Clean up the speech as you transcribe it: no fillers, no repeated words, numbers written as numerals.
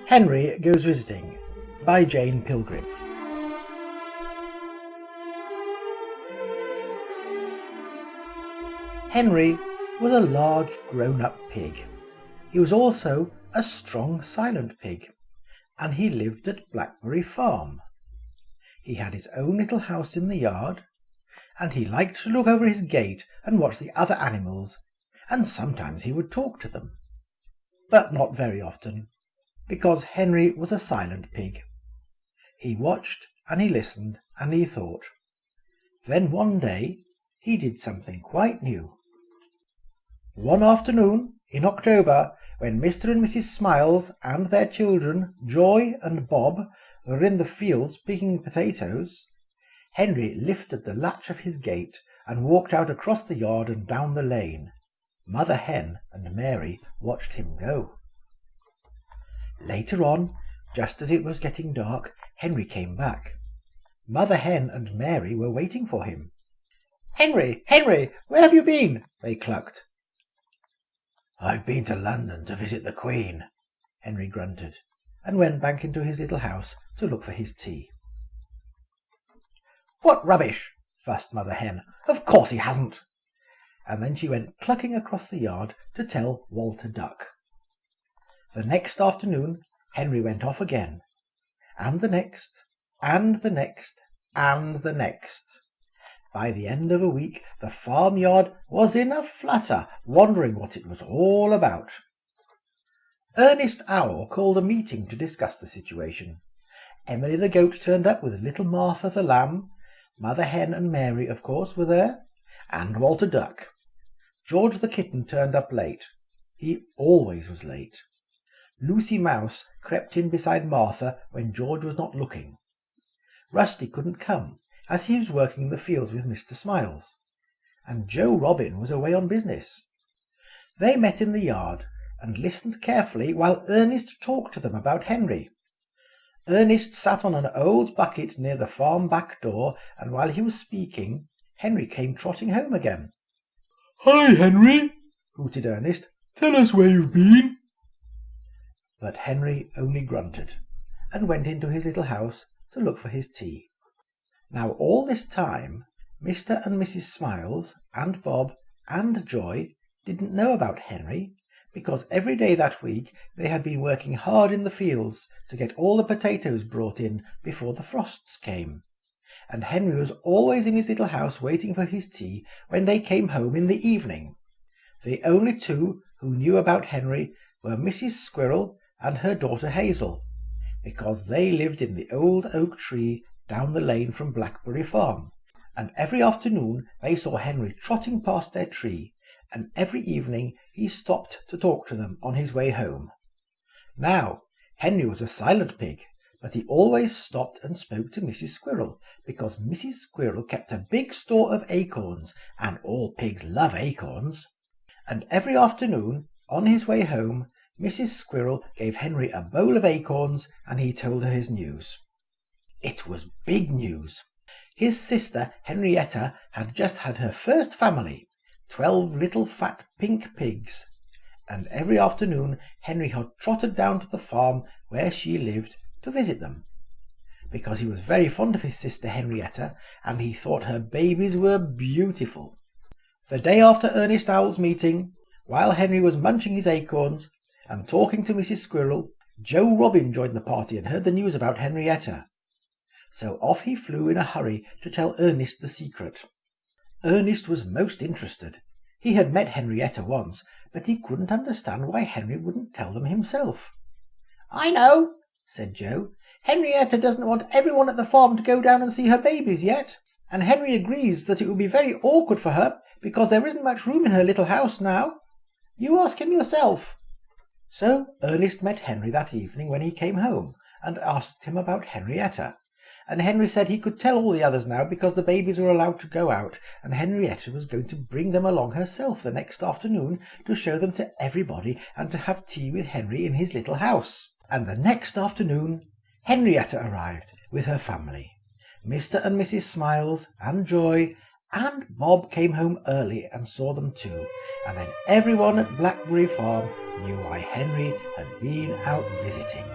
Henry Goes Visiting by Jane Pilgrim. Henry was a large grown-up pig. He was also a strong silent pig, and he lived at Blackberry Farm. He had his own little house in the yard, and he liked to look over his gate and watch the other animals, and sometimes he would talk to them. But not very often, because Henry was a silent pig. He watched and he listened and he thought. Then one day he did something quite new. One afternoon in October, when Mr. and Mrs. Smiles and their children, Joy and Bob, were in the fields picking potatoes, Henry lifted the latch of his gate and walked out across the yard and down the lane. Mother Hen and Mary watched him go. Later on, just as it was getting dark, Henry came back. Mother Hen and Mary were waiting for him. "Henry, Henry, where have you been?" they clucked. "I've been to London to visit the Queen," Henry grunted, and went back into his little house to look for his tea. "What rubbish!" fussed Mother Hen. "Of course he hasn't." And then she went clucking across the yard to tell Walter Duck. The next afternoon Henry went off again, and the next, and the next, and the next. By the end of a week the farmyard was in a flutter, wondering what it was all about. Ernest Owl called a meeting to discuss the situation. Emily the goat turned up with little Martha the lamb. Mother Hen and Mary, of course, were there, and Walter Duck. George the kitten turned up late. He always was late. Lucy Mouse crept in beside Martha when George was not looking. Rusty couldn't come, as he was working in the fields with Mr. Smiles, and Joe Robin was away on business. They met in the yard and listened carefully while Ernest talked to them about Henry. Ernest sat on an old bucket near the farm back door, and while he was speaking, Henry came trotting home again. "Hi, Henry," hooted Ernest. "Tell us where you've been." But Henry only grunted, and went into his little house to look for his tea. Now all this time, Mr. and Mrs. Smiles and Bob and Joy didn't know about Henry, because every day that week they had been working hard in the fields to get all the potatoes brought in before the frosts came, and Henry was always in his little house waiting for his tea when they came home in the evening. The only two who knew about Henry were Mrs. Squirrel and her daughter Hazel, because they lived in the old oak tree down the lane from Blackberry Farm, and every afternoon they saw Henry trotting past their tree, and every evening he stopped to talk to them on his way home. Now, Henry was a silent pig, but he always stopped and spoke to Mrs. Squirrel, because Mrs. Squirrel kept a big store of acorns, and all pigs love acorns. And every afternoon, on his way home, Mrs. Squirrel gave Henry a bowl of acorns, and he told her his news. It was big news. His sister Henrietta had just had her first family, 12 little fat pink pigs, and every afternoon Henry had trotted down to the farm where she lived to visit them, because he was very fond of his sister Henrietta, and he thought her babies were beautiful. The day after Ernest Owl's meeting, while Henry was munching his acorns and talking to Mrs. Squirrel, Joe Robin joined the party and heard the news about Henrietta. So off he flew in a hurry to tell Ernest the secret. Ernest was most interested. He had met Henrietta once, but he couldn't understand why Henry wouldn't tell them himself. "I know," said Joe. "Henrietta doesn't want everyone at the farm to go down and see her babies yet, and Henry agrees that it would be very awkward for her because there isn't much room in her little house now. You ask him yourself." So Ernest met Henry that evening when he came home, and asked him about Henrietta. And Henry said he could tell all the others now because the babies were allowed to go out, and Henrietta was going to bring them along herself the next afternoon to show them to everybody and to have tea with Henry in his little house. And the next afternoon Henrietta arrived with her family. Mr. and Mrs. Smiles and Joy and Bob came home early and saw them too, and then everyone at Blackberry Farm knew why Henry had been out visiting.